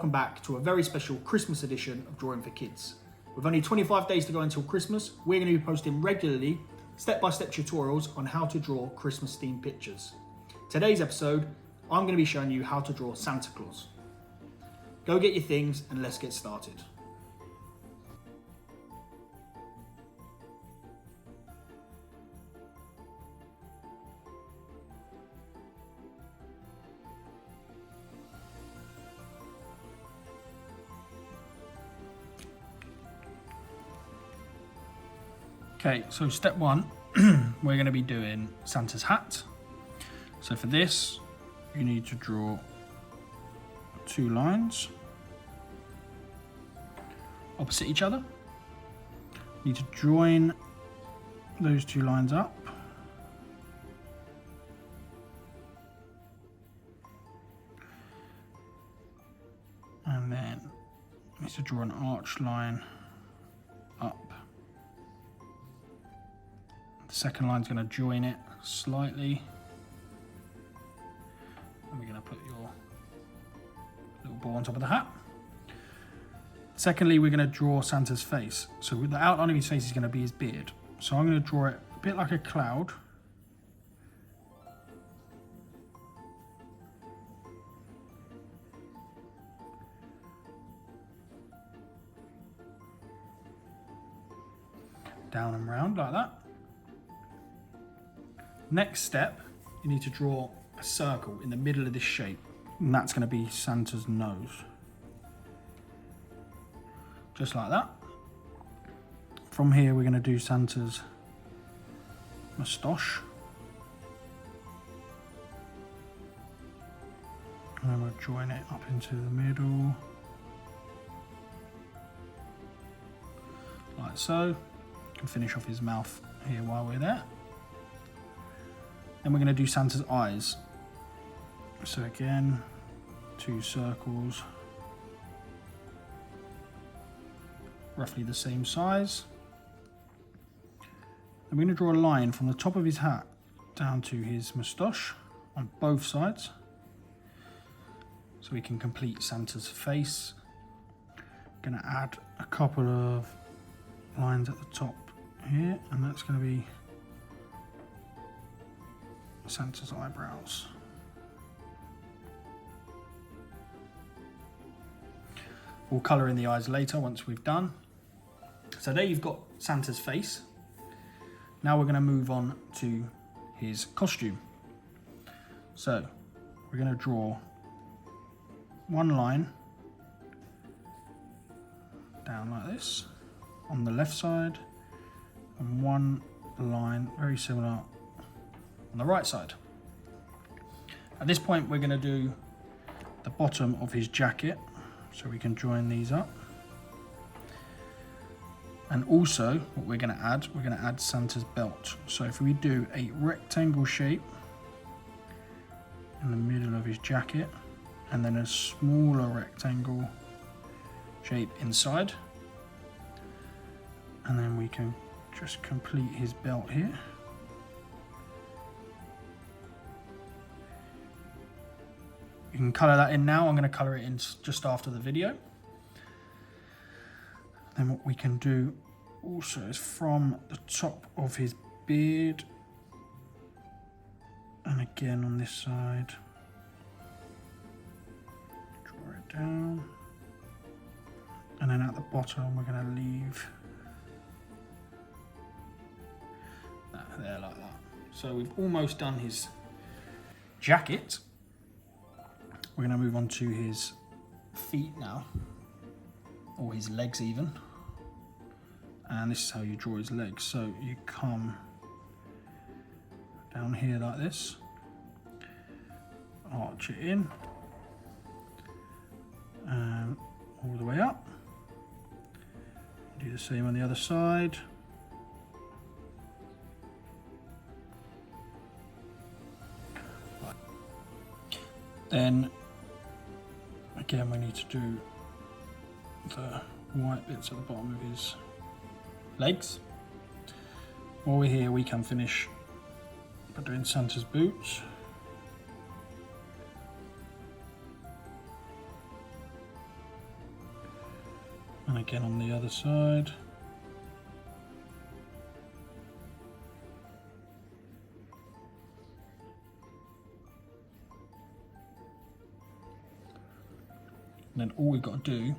welcome back to a very special Christmas edition of Drawing for Kids. With only 25 days to go until Christmas, we're going to be posting regularly step-by-step tutorials on how to draw Christmas themed pictures. Today's episode, I'm going to be showing you how to draw Santa Claus. Go get your things and let's get started. Okay, so step one, we're going to be doing Santa's hat. So for this, you need to draw 2 lines opposite each other. You need to join those 2 lines up. And then you need to draw an arch line up. The second line's going to join it slightly. And we're going to put your little ball on top of the hat. Secondly, we're going to draw Santa's face. So the outline of his face is going to be his beard. So I'm going to draw it a bit like a cloud. Down and round like that. Next step, you need to draw a circle in the middle of this shape, and that's going to be Santa's nose. Just like that. From here, we're going to do Santa's moustache. And then we'll join it up into the middle. Like so. You can finish off his mouth here while we're there. Then we're going to do Santa's eyes. So again, 2 circles, roughly the same size. Then we're going to draw a line from the top of his hat down to his moustache on both sides, so we can complete Santa's face. Going to add a couple of lines at the top here, and that's going to be Santa's eyebrows. We'll colour in the eyes later once we've done. So there you've got Santa's face. Now we're going to move on to his costume. So we're going to draw 1 line down like this on the left side, and 1 line very similar on the right side. At this point, we're going to do the bottom of his jacket, so we can join these up. And also, what we're going to add Santa's belt. So if we do a rectangle shape in the middle of his jacket, and then a smaller rectangle shape inside, and then we can just complete his belt here. You can colour that in now. I'm going to colour it in just after the video. Then what we can do also is from the top of his beard, and again on this side, draw it down, and then at the bottom we're going to leave that there like that. So we've almost done his jacket. We're going to move on to his feet now, or his legs even. And this is how you draw his legs. So you come down here like this, arch it in, and all the way up. Do the same on the other side. Then again, we need to do the white bits at the bottom of his legs. While we're here, we can finish by doing Santa's boots. And again on the other side. And then all we've got to do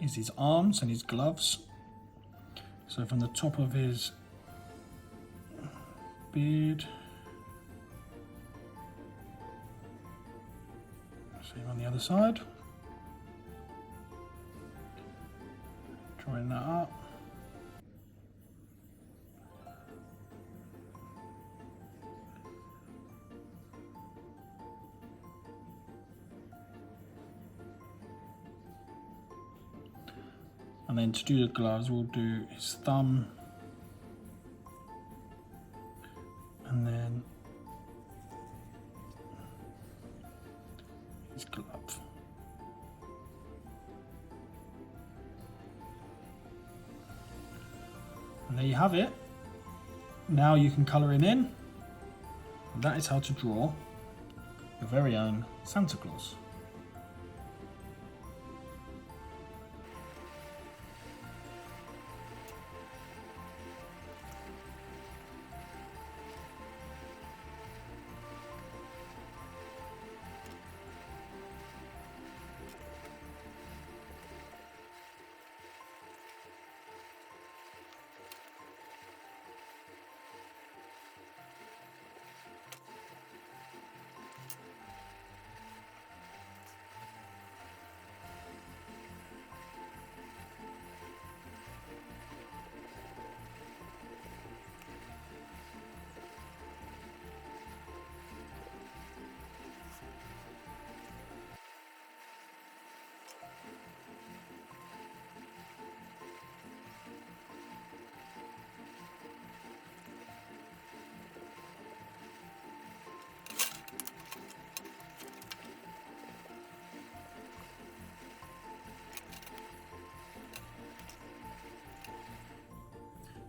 is his arms and his gloves. So from the top of his beard, same on the other side. Drawing that up. And then to do the gloves, we'll do his thumb, and then his glove. And there you have it. Now you can colour him in. And that is how to draw your very own Santa Claus.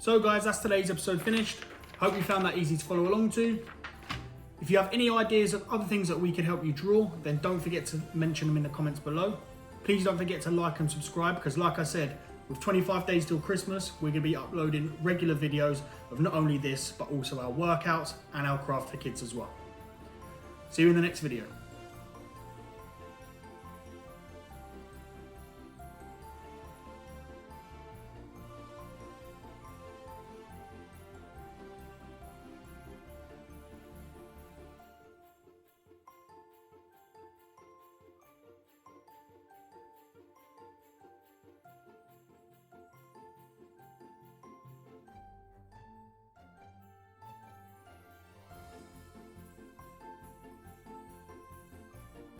So guys, that's today's episode finished. Hope you found that easy to follow along to. If you have any ideas of other things that we can help you draw, then don't forget to mention them in the comments below. Please don't forget to like and subscribe, because like I said, with 25 days till Christmas, we're going to be uploading regular videos of not only this, but also our workouts and our craft for kids as well. See you in the next video.